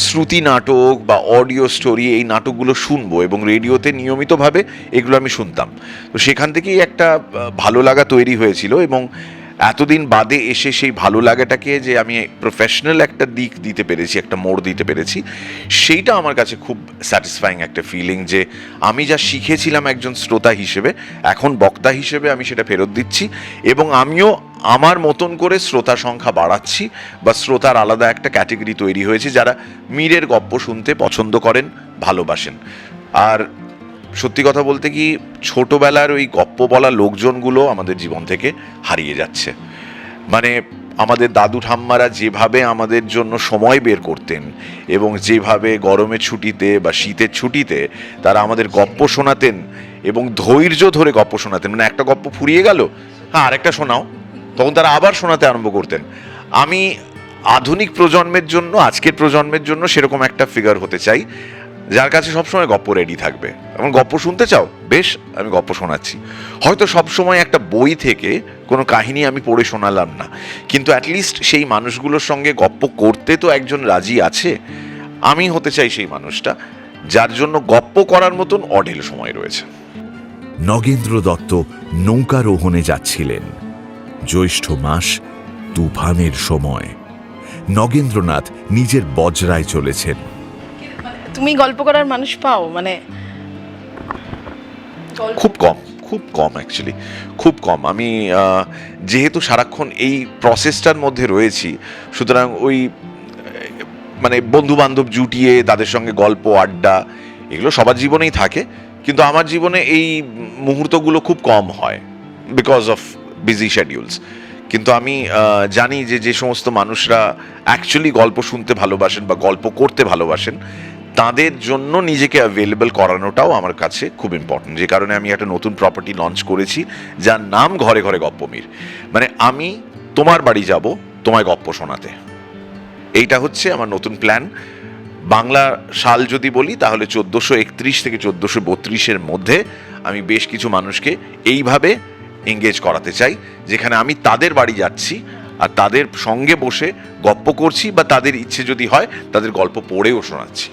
শ্রুতি নাটক বা অডিও স্টোরি এই নাটকগুলো শুনবো, এবং রেডিওতে নিয়মিতভাবে এগুলো আমি শুনতাম। তো সেখান থেকেই একটা ভালো লাগা তৈরি হয়েছিল, এবং এতদিন বাদে এসে সেই ভালো লাগাটাকে যে আমি প্রফেশনাল একটা দিক দিতে পেরেছি, একটা মোড় দিতে পেরেছি, সেইটা আমার কাছে খুব স্যাটিসফাইং একটা ফিলিং, যে আমি যা শিখেছিলাম একজন শ্রোতা হিসেবে, এখন বক্তা হিসেবে আমি সেটা ফেরত দিচ্ছি, এবং আমিও আমার মতন করে শ্রোতা সংখ্যা বাড়াচ্ছি, বা শ্রোতার আলাদা একটা ক্যাটেগরি তৈরি হয়েছে যারা মীরের গপ্প শুনতে পছন্দ করেন, ভালোবাসেন। আর সত্যি কথা বলতে কি ছোটবেলার ওই গপ্প বলা লোকজনগুলো আমাদের জীবন থেকে হারিয়ে যাচ্ছে। মানে আমাদের দাদু ঠাম্মারা যেভাবে আমাদের জন্য সময় বের করতেন এবং যেভাবে গরমের ছুটিতে বা শীতের ছুটিতে তারা আমাদের গপ্প শোনাতেন এবং ধৈর্য ধরে গপ্প শোনাতেন, মানে একটা গপ্প ফুরিয়ে গেল, হ্যাঁ আরেকটা শোনাও, তখন তারা আবার শোনাতে আরম্ভ করতেন। আমি আধুনিক প্রজন্মের জন্য, আজকের প্রজন্মের জন্য সেরকম একটা ফিগার হতে চাই যার কাছে সবসময় গপ্প রেডি থাকবে। এমন গপ্প শুনতে চাও, বেশ আমি গপ্প শোনাচ্ছি। হয়তো সবসময় একটা বই থেকে কোনো কাহিনী আমি পড়ে শোনালাম না, কিন্তু অ্যাটলিস্ট সেই মানুষগুলোর সঙ্গে গপ্প করতে তো একজন রাজি আছে। আমি হতে চাই সেই মানুষটা যার জন্য গপ্প করার মতন অঢেল সময় রয়েছে। নগেন্দ্র দত্ত নৌকারোহণে যাচ্ছিলেন। জ্যৈষ্ঠ মাস, তুফানের সময়। নগেন্দ্রনাথ নিজের বজরায় চলেছেন। তুমি গল্প করার মানুষ পাও, মানে খুব কম অ্যাকচুয়ালি, খুব কম। আমি যেহেতু সারাক্ষণ এই প্রসেসটার মধ্যে রয়েছি, সুতরাং ওই মানে বন্ধু বান্ধব জুটিয়ে তাদের সঙ্গে গল্প আড্ডা এগুলো সবার জীবনেই থাকে, কিন্তু আমার জীবনে এই মুহূর্তগুলো খুব কম হয় বিকজ অফ বিজি শিডিউলস। কিন্তু আমি জানি যে যে সমস্ত মানুষরা অ্যাকচুয়ালি গল্প শুনতে ভালোবাসেন বা গল্প করতে ভালোবাসেন, তাদের জন্য নিজেকে অ্যাভেলেবল করানোটাও আমার কাছে খুব ইম্পর্টেন্ট। যে কারণে আমি একটা নতুন প্রপার্টি লঞ্চ করেছি যার নাম ঘরে ঘরে গপ্পমীর। মানে আমি তোমার বাড়ি যাব তোমায় গপ্প শোনাতে, এইটা হচ্ছে আমার নতুন প্ল্যান। বাংলা সাল যদি বলি তাহলে 1431 থেকে 1432-এর মধ্যে আমি বেশ কিছু মানুষকে এইভাবে এঙ্গেজ করাতে চাই, যেখানে আমি তাদের বাড়ি যাচ্ছি আর তাদের সঙ্গে বসে গপ্প করছি, বা তাদের ইচ্ছে যদি হয় তাদের গল্প পড়েও শোনাচ্ছি।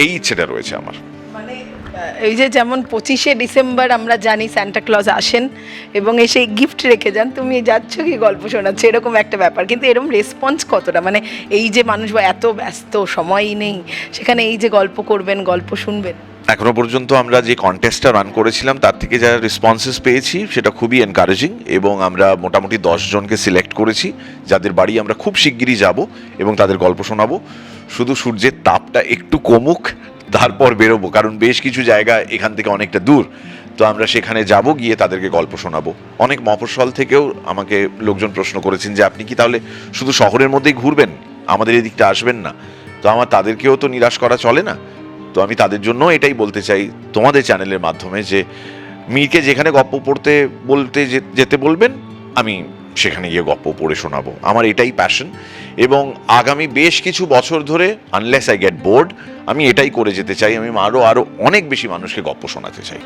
এই ইচ্ছেটা রয়েছে আমার। মানে এই যে যেমন 25শে ডিসেম্বর আমরা জানি সান্টা ক্লজ আসেন এবং এসে গিফট রেখে যান, তুমি যাচ্ছ কি গল্প শোনাচ্ছে, এরকম একটা ব্যাপার। কিন্তু এরকম রেসপন্স কতটা, মানে এই যে মানুষ এত ব্যস্ত, সময়ই নেই, সেখানে এই যে গল্প করবেন, গল্প শুনবেন। এখনো পর্যন্ত আমরা যে কন্টেস্টটা রান করেছিলাম তার থেকে যারা রেসপন্সেস পেয়েছি সেটা খুবই এনকারেজিং, এবং আমরা মোটামুটি 10 জনকে সিলেক্ট করেছি যাদের বাড়ি আমরা খুব শিগগিরই যাব এবং তাদের গল্প শোনাবো। শুধু সূর্যের তাপটা একটু কমুক, তারপর বেরোবো, কারণ বেশ কিছু জায়গা এখান থেকে অনেকটা দূর, তো আমরা সেখানে যাব, গিয়ে তাদেরকে গল্প শোনাবো। অনেক মফস্বল থেকেও আমাকে লোকজন প্রশ্ন করেছেন যে আপনি কি তাহলে শুধু শহরের মধ্যেই ঘুরবেন, আমাদের এদিকটা আসবেন না? তো আমার তাদেরকেও তো নিরাশ করা চলে না, তো আমি তাদের জন্য এটাই বলতে চাই তোমাদের চ্যানেলের মাধ্যমে যে মীরকে যেখানে গপ্প পড়তে বলতে যেতে বলবেন আমি সেখানে গিয়ে গপ্প পড়ে শোনাবো। আমার এটাই প্যাশন, এবং আগামী বেশ কিছু বছর ধরে আনলেস আই গেট বোর্ড আমি এটাই করে যেতে চাই। আমি আরও অনেক বেশি মানুষকে গপ্প শোনাতে চাই।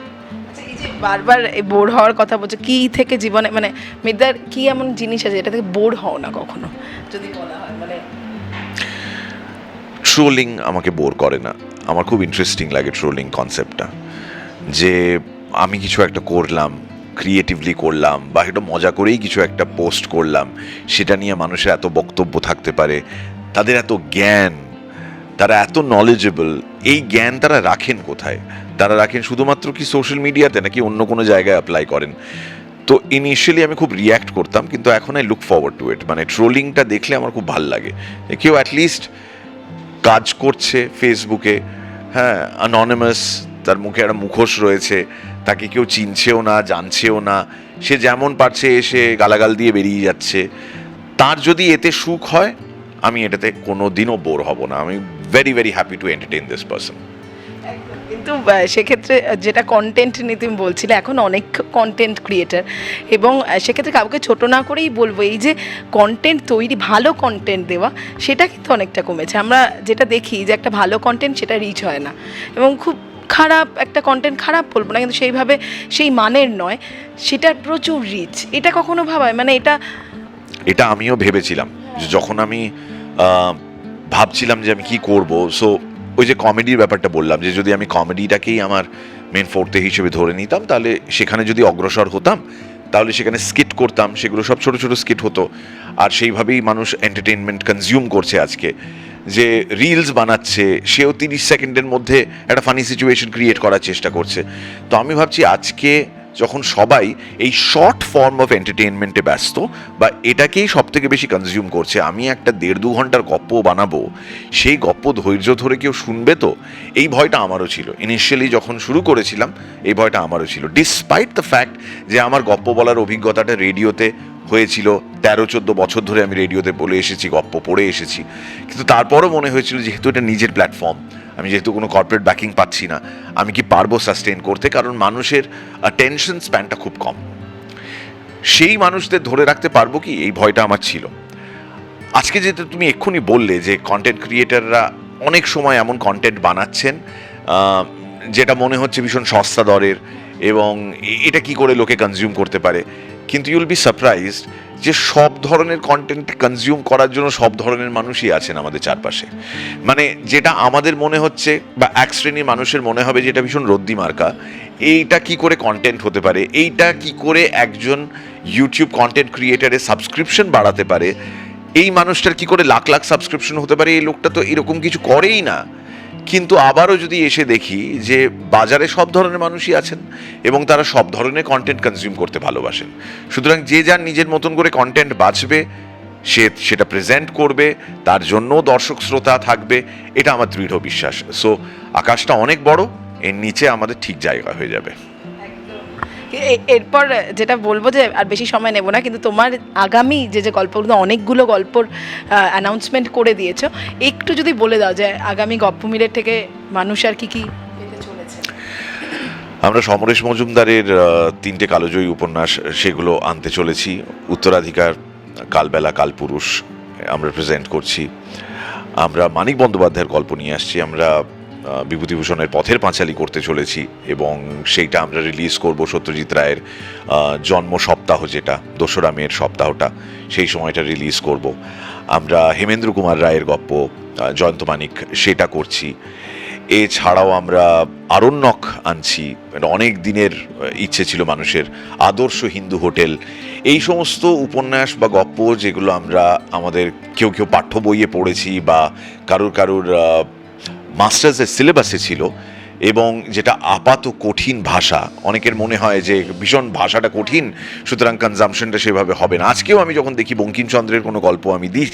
এই যে বারবার এই বোর হওয়ার কথা বলছো, কি থেকে জীবনে, মানে মির্দার কি এমন জিনিস আছে এটা থেকে বোর হও না কখনো যদি বলা হয়? মানে ট্রোলিং আমাকে বোর করে না, আমার খুব ইন্টারেস্টিং লাগে ট্রোলিং কনসেপ্টটা। যে আমি কিছু একটা করলাম, ক্রিয়েটিভলি করলাম, বা একটু মজা করেই কিছু একটা পোস্ট করলাম, সেটা নিয়ে মানুষের এত বক্তব্য থাকতে পারে, তাদের এত জ্ঞান, তারা এত নলেজেবল, এই জ্ঞান তারা রাখেন কোথায়? তারা রাখেন শুধুমাত্র কি সোশ্যাল মিডিয়াতে, নাকি অন্য কোনো জায়গায় অ্যাপ্লাই করেন? তো ইনিশিয়ালি আমি খুব রিয়্যাক্ট করতাম, কিন্তু এখন আই লুক ফরওয়ার্ড টু ইট। মানে ট্রোলিংটা দেখলে আমার খুব ভাল লাগে, কেউ অ্যাটলিস্ট কাজ করছে ফেসবুকে, হ্যাঁ, অ্যানোনিমাস, তার মুখে একটা মুখোশ রয়েছে, তাকে কেউ চিনছেও না, জানছেও না, সে যেমন পারছে এসে গালাগাল দিয়ে বেরিয়ে যাচ্ছে। তার যদি এতে সুখ হয়, আমি এটাতে কোনো দিনও বোর হব না। আমি very very happy to entertain this person. কিন্তু সেক্ষেত্রে যেটা কন্টেন্ট নিয়ে তুমি বলছিলে, এখন অনেক কন্টেন্ট ক্রিয়েটার, এবং সেক্ষেত্রে কাউকে ছোট না করেই বলবো, এই যে কন্টেন্ট তৈরি, ভালো কন্টেন্ট দেওয়া, সেটা কিন্তু অনেকটা কমেছে। আমরা যেটা দেখি যে একটা ভালো কন্টেন্ট সেটা রিচ হয় না, এবং খুব খারাপ একটা কন্টেন্ট, খারাপ বলবো না, কিন্তু সেইভাবে সেই মানের নয়, সেটার প্রচুর রিচ। এটা কখনো ভাবায়, মানে এটা আমিও ভেবেছিলাম যে যখন আমি ভাবছিলাম যে আমি কি করব, সো ওই যে কমেডির ব্যাপারটা বললাম, যে যদি আমি কমেডিটাকেই আমার মেন ফোর্থে হিসেবে ধরে নিতাম, তাহলে সেখানে যদি অগ্রসর হতাম, তাহলে সেখানে স্কিট করতাম, সেগুলো সব ছোট ছোট স্কিট হতো, আর সেইভাবেই মানুষ এন্টারটেনমেন্ট কনজিউম করছে আজকে। যে রিলস বানাচ্ছে, সেও 30 সেকেন্ডের মধ্যে একটা ফানি সিচুয়েশন ক্রিয়েট করার চেষ্টা করছে। তো আমি ভাবছি আজকে যখন সবাই এই শর্ট ফর্ম অফ এন্টারটেনমেন্টে ব্যস্ত বা এটাকেই সব থেকে বেশি কনজিউম করছে, আমি একটা 1.5-2 ঘন্টার গপ্প বানাবো, সেই গপ্প ধৈর্য ধরে কেউ শুনবে তো? এই ভয়টা আমারও ছিল ইনিশিয়ালি যখন শুরু করেছিলাম, এই ভয়টা আমারও ছিল, ডিসপাইট দ্য ফ্যাক্ট যে আমার গপ্প বলার অভিজ্ঞতাটা রেডিওতে হয়েছিল, 13-14 বছর ধরে আমি রেডিওতে বলে এসেছি, গপ্প পড়ে এসেছি, কিন্তু তারপরও মনে হয়েছিল যেহেতু এটা নিজের প্ল্যাটফর্ম, আমি যেহেতু কোনো কর্পোরেট ব্যাকিং পাচ্ছি না, আমি কি পারবো সাস্টেন করতে, কারণ মানুষের অ্যাটেনশন স্প্যানটা খুব কম, সেই মানুষদের ধরে রাখতে পারবো কি, এই ভয়টা আমার ছিল। আজকে যেটা তুমি এক্ষুনি বললে যে কন্টেন্ট ক্রিয়েটাররা অনেক সময় এমন কন্টেন্ট বানাচ্ছেন যেটা মনে হচ্ছে ভীষণ সস্তা দরের এবং এটা কি করে লোকে কনজিউম করতে পারে, কিন্তু ইউল বি সারপ্রাইজড যে সব ধরনের কন্টেন্ট কনজিউম করার জন্য সব ধরনের মানুষই আছেন আমাদের চারপাশে। মানে যেটা আমাদের মনে হচ্ছে বা এক শ্রেণীর মানুষের মনে হবে যে এটা ভীষণ রদ্দি মার্কা, এইটা কি করে কন্টেন্ট হতে পারে, এইটা কি করে একজন ইউটিউব কন্টেন্ট ক্রিয়েটারের সাবস্ক্রিপশন বাড়াতে পারে, এই মানুষটার কি করে লাখ লাখ সাবস্ক্রিপশন হতে পারে, এই লোকটা তো এরকম কিছু করেই না। কিন্তু আবারও যদি এসে দেখি যে বাজারে সব ধরনের মানুষই আছেন এবং তারা সব ধরনের কন্টেন্ট কনজিউম করতে ভালোবাসেন, সুতরাং যে যার নিজের মতন করে কন্টেন্ট বাছবে, সে সেটা প্রেজেন্ট করবে, তার জন্য দর্শক শ্রোতা থাকবে, এটা আমার দৃঢ় বিশ্বাস। সো আকাশটা অনেক বড়, এর নিচে আমাদের ঠিক জায়গা হয়ে যাবে। এরপর যেটা বলবো যে আর বেশি সময় নেব না, কিন্তু তোমার আগামী যে গল্পগুলো, অনেকগুলো গল্পর অ্যানাউন্সমেন্ট করে দিয়েছো, একটু যদি বলে দাও যে আগামী গপ্প মিলের থেকে মানুষ আর কি কি পেতে চলেছে। আমরা সমরেশ মজুমদারের 3টে কালোজয়ী উপন্যাস, সেগুলো আনতে চলেছি। উত্তরাধিকার, কালবেলা, কালপুরুষ আমরা প্রেজেন্ট করছি। আমরা মানিক বন্দ্যোপাধ্যায়ের গল্প নিয়ে আসছি, আমরা বিভূতিভূষণের পথের পাঁচালী করতে চলেছি এবং সেইটা আমরা রিলিজ করব সত্যজিৎ রায়ের জন্ম সপ্তাহ, যেটা 2রা মের সপ্তাহটা, সেই সময়টা রিলিজ করব। আমরা হেমেন্দ্র কুমার রায়ের গল্প জয়ন্ত মানিক, সেটা করছি। এছাড়াও আমরা আরণ্যক আনছি, অনেক দিনের ইচ্ছে ছিল মানুষের, আদর্শ হিন্দু হোটেল, এই সমস্ত উপন্যাস বা গল্প যেগুলো আমরা আমাদের কেউ কেউ পাঠ্য বইয়ে পড়েছি বা কারুর মাস্টার্সের সিলেবাসে ছিল, এবং যেটা আপাত কঠিন ভাষা, অনেকের মনে হয় যে ভীষণ ভাষাটা কঠিন সুতরাং কনজামশনটা সেভাবে হবে না। আজকেও আমি যখন দেখি বঙ্কিমচন্দ্রের কোনো গল্প আমি দিই,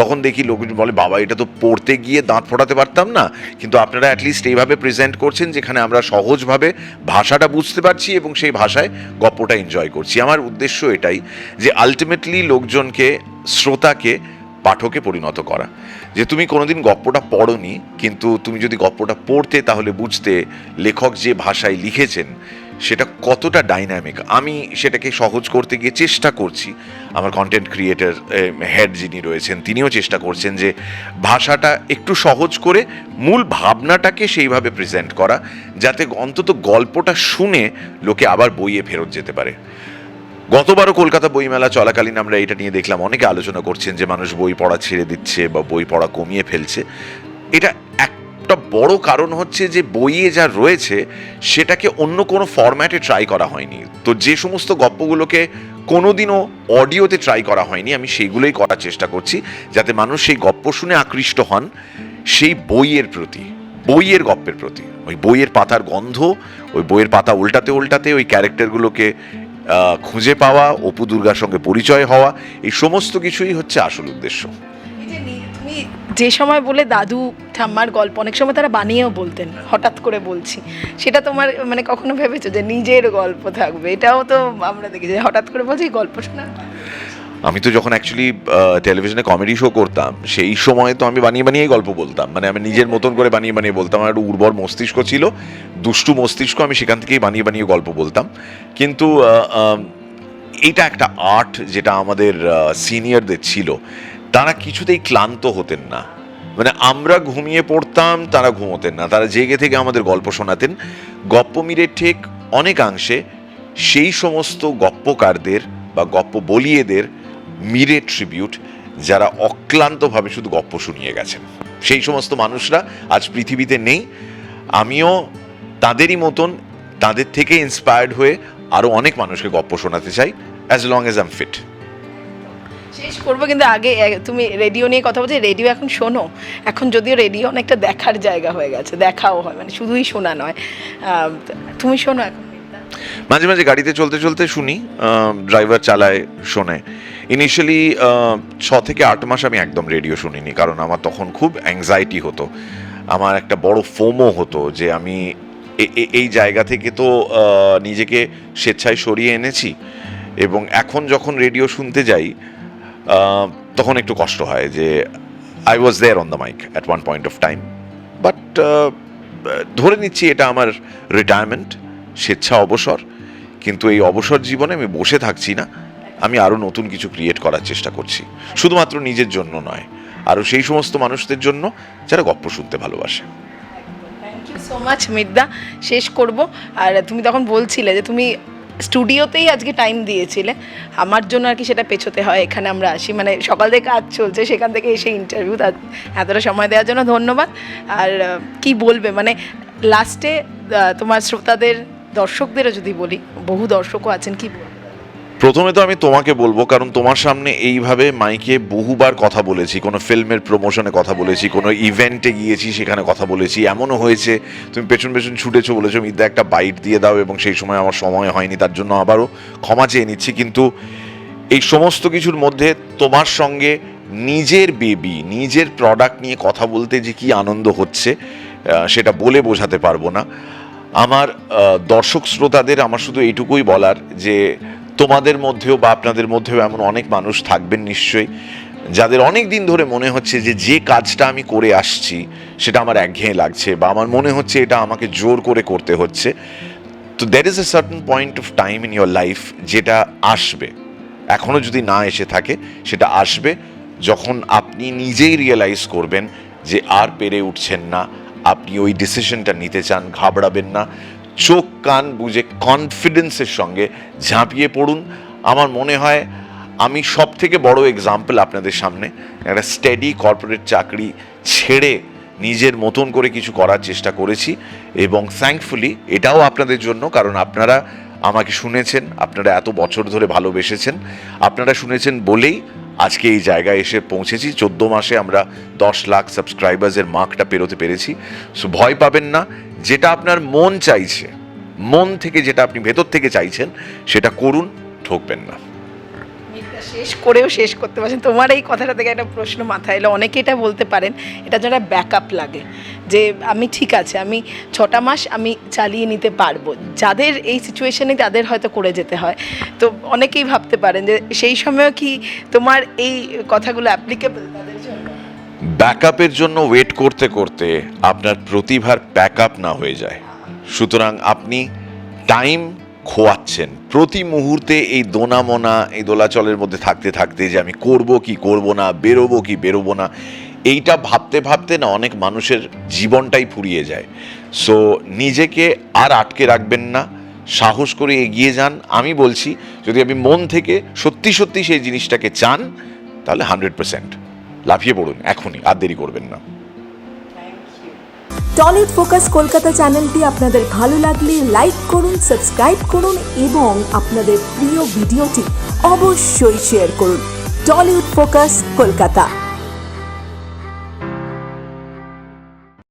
তখন দেখি লোকজন বলে বাবা এটা তো পড়তে গিয়ে দাঁত ফোটাতে পারতাম না, কিন্তু আপনারা অ্যাটলিস্ট এইভাবে প্রেজেন্ট করছেন যেখানে আমরা সহজভাবে ভাষাটা বুঝতে পারছি এবং সেই ভাষায় গল্পটা এনজয় করছি। আমার উদ্দেশ্য এটাই যে আলটিমেটলি লোকজনকে, শ্রোতাকে পাঠকে পরিণত করা, যে তুমি কোনোদিন গল্পটা পড়োনি, কিন্তু তুমি যদি গল্পটা পড়তে তাহলে বুঝতে লেখক যে ভাষায় লিখেছেন সেটা কতটা ডাইনামিক। আমি সেটাকে সহজ করতে গিয়ে চেষ্টা করছি, আমার কন্টেন্ট ক্রিয়েটার হেড যিনি রয়েছেন তিনিও চেষ্টা করছেন যে ভাষাটা একটু সহজ করে মূল ভাবনাটাকে সেইভাবে প্রেজেন্ট করা, যাতে অন্তত গল্পটা শুনে লোকে আবার বইয়ে ফেরত যেতে পারে। গতবারও কলকাতা বইমেলা চলাকালীন আমরা এটা নিয়ে দেখলাম, অনেকে আলোচনা করছেন যে মানুষ বই পড়া ছেড়ে দিচ্ছে বা বই পড়া কমিয়ে ফেলছে। এটা একটা বড় কারণ হচ্ছে যে বইয়ে যা রয়েছে সেটাকে অন্য কোনো ফরম্যাটে ট্রাই করা হয়নি। তো যে সমস্ত গল্পগুলোকে কোনোদিনও অডিওতে ট্রাই করা হয়নি, আমি সেইগুলোই করার চেষ্টা করছি, যাতে মানুষ সেই গল্প শুনে আকৃষ্ট হন সেই বইয়ের প্রতি, বইয়ের গল্পের প্রতি, ওই বইয়ের পাতার গন্ধ, ওই বইয়ের পাতা উল্টাতে উল্টাতে ওই ক্যারেক্টারগুলোকে খুঁজে পাওয়া, অপু দুর্গার সঙ্গে পরিচয় হওয়া, এই সমস্ত কিছুই হচ্ছে আসল উদ্দেশ্য। তুমি যে সময় বলে দাদু ঠাম্মার গল্প অনেক সময় তারা বানিয়েও বলতেন, হঠাৎ করে বলছি, সেটা তোমার মানে কখনো ভেবেছো যে নিজের গল্প থাকবে? এটাও তো আমরা দেখি যে হঠাৎ করে বলছি গল্প শোনা। আমি তো যখন অ্যাকচুয়ালি টেলিভিশনে কমেডি শো করতাম সেই সময় তো আমি বানিয়ে বানিয়েই গল্প বলতাম, মানে আমি নিজের মতন করে বানিয়ে বানিয়ে বলতাম। আমার একটা উর্বর মস্তিষ্ক ছিল, দুষ্টু মস্তিষ্ক, আমি সেখান থেকেই বানিয়ে বানিয়ে গল্প বলতাম। কিন্তু এইটা একটা আর্ট যেটা আমাদের সিনিয়রদের ছিল, তারা কিছুতেই ক্লান্ত হতেন না, মানে আমরা ঘুমিয়ে পড়তাম তারা ঘুমোতেন না, তারা জেগে থেকে আমাদের গল্প শোনাতেন। গপ্প মিলের ঠিক অনেকাংশে সেই সমস্ত গপ্পকারদের বা গপ্প বলিয়েদের মিরে ট্রিবিউট, যারা অক্লান্তভাবে শুধু গপ্প শুনিয়ে গেছেন। সেই সমস্ত মানুষরা আজ পৃথিবীতে নেই। আমিও তাদেরই মতন, তাদের থেকে ইন্সপায়ার্ড হয়ে আরও অনেক মানুষকে গপ্প শোনাতে চাই, as long as I am fit. শেষ করবো, কিন্তু আগে তুমি রেডিও নিয়ে কথা বলছি, রেডিও এখন শোনো? এখন যদিও রেডিও অনেকটা দেখার জায়গা হয়ে গেছে, দেখাও হয়, মানে শুধুই শোনা নয়, তুমি শোনো এখন? মাঝে মাঝে গাড়িতে চলতে চলতে শুনি, ড্রাইভার চালায় শোনে। ইনিশিয়ালি 6 থেকে 8 মাস আমি একদম রেডিও শুনিনি, কারণ আমার তখন খুব অ্যাংজাইটি হতো, আমার একটা বড় ফোমো হতো যে আমি এই জায়গা থেকে তো নিজেকে স্বেচ্ছায় সরিয়ে এনেছি, এবং এখন যখন রেডিও শুনতে যাই তখন একটু কষ্ট হয় যে I was there on the mic at one point of time, but ধরে নিচ্ছি এটা আমার রিটায়ারমেন্ট, স্বেচ্ছা অবসর। কিন্তু এই অবসর জীবনে আমি বসে থাকছি না, আমি আরও নতুন কিছু ক্রিয়েট করার চেষ্টা করছি, শুধুমাত্র নিজের জন্য নয়, আরও সেই সমস্ত মানুষদের জন্য যারা গল্প শুনতে ভালোবাসে। Thank you so much মির্দা। শেষ করব, আর তুমি তখন বলছিলে যে তুমি স্টুডিওতেই আজকে টাইম দিয়েছিলে, আমার জন্য আর কি সেটা পেছোতে হয়, এখানে আমরা আসি, মানে সকাল থেকে কাজ চলছে, সেখান থেকে এসে ইন্টারভিউ, এতটা সময় দেওয়ার জন্য ধন্যবাদ। আর কি বলবে, মানে লাস্টে তোমার শ্রোতাদের, দর্শকদেরও যদি বলি, বহু দর্শকও আছেন, কি বলবে? প্রথমে তো আমি তোমাকে বলবো, কারণ তোমার সামনে এইভাবে মাইকে বহুবার কথা বলেছি, কোনো ফিল্মের প্রমোশনে কথা বলেছি, কোনো ইভেন্টে গিয়েছি সেখানে কথা বলেছি, এমনও হয়েছে তুমি পেছন পেছন ছুটেছো, বলেছো মিদ্যা একটা বাইট দিয়ে দাও, এবং সেই সময় আমার সময় হয়নি, তার জন্য আবারও ক্ষমা চেয়ে নিচ্ছি। কিন্তু এই সমস্ত কিছুর মধ্যে তোমার সঙ্গে নিজের বেবি, নিজের প্রোডাক্ট নিয়ে কথা বলতে যে কি আনন্দ হচ্ছে সেটা বলে বোঝাতে পারবো না। আমার দর্শক শ্রোতাদের আমার শুধু এইটুকুই বলার যে তোমাদের মধ্যেও বা আপনাদের মধ্যেও এমন অনেক মানুষ থাকবেন নিশ্চয়ই, যাদের অনেক দিন ধরে মনে হচ্ছে যে যে কাজটা আমি করে আসছি সেটা আমার একঘেয়ে লাগছে, বা আমার মনে হচ্ছে এটা আমাকে জোর করে করতে হচ্ছে। তো that is a certain point of time in your life যেটা আসবে, এখনও যদি না এসে থাকে সেটা আসবে যখন আপনি নিজেই রিয়েলাইজ করবেন যে আর পেরে উঠছেন না, আপনি ওই ডিসিশনটা নিতে চান। ঘাবড়াবেন না, চোখ কান বুঝে কনফিডেন্সের সঙ্গে ঝাঁপিয়ে পড়ুন। আমার মনে হয় আমি সব থেকে বড় এক্সাম্পল আপনাদের সামনে, একটা স্টেডি কর্পোরেট চাকরি ছেড়ে নিজের মতন করে কিছু করার চেষ্টা করেছি, এবং থ্যাঙ্কফুলি এটাও আপনাদের জন্য, কারণ আপনারা আমাকে শুনেছেন, আপনারা এত বছর ধরে ভালোবেসেছেন, আপনারা শুনেছেন বলেই আজকে এই জায়গায় এসে পৌঁছেছি। 14 মাসে আমরা 10 লাখ সাবস্ক্রাইবার্সের মার্কটা পেরোতে পেরেছি। সো ভয় পাবেন না, যেটা আপনার মন চাইছে, মন থেকে যেটা আপনি ভেতর থেকে চাইছেন সেটা করুন, ঠকবেন না। শেষ করেও শেষ করতে পারছেন, তোমার এই কথাটা থেকে একটা প্রশ্ন মাথায় এলো, অনেকে এটা বলতে পারেন এটা যেন ব্যাকআপ লাগে, যে আমি ঠিক আছে, আমি 6টা মাস আমি চালিয়ে নিতে পারবো, যাদের এই সিচুয়েশনে তাদের হয়তো করে যেতে হয়। তো অনেকেই ভাবতে পারেন যে সেই সময়ও কি তোমার এই কথাগুলো অ্যাপ্লিকেবল তাদের জন্য? ব্যাকআপের জন্য ওয়েট করতে করতে আপনার প্রতিভার ব্যাকআপ না হয়ে যায়, সুতরাং আপনি টাইম খোয়াচ্ছেন প্রতি মুহূর্তে এই দোনামোনা, এই দোলাচলের মধ্যে থাকতে থাকতে, যে আমি করব কি করব না, বেরোবো কি বেরোবো না, এইটা ভাবতে ভাবতে না অনেক মানুষের জীবনটাই ফুরিয়ে যায়। সো নিজেকে আর আটকে রাখবেন না, সাহস করে এগিয়ে যান। আমি বলছি, যদি আপনি মন থেকে সত্যি সত্যি সেই জিনিসটাকে চান, তাহলে 100% লাফিয়ে পড়ুন এখনই, আর দেরি করবেন না। টলিউড ফোকাস কলকাতা চ্যানেলটি আপনাদের ভালো লাগলে লাইক করুন, সাবস্ক্রাইব করুন এবং আপনাদের প্রিয় ভিডিওটি অবশ্যই শেয়ার করুন। Tollywood focus Kolkata.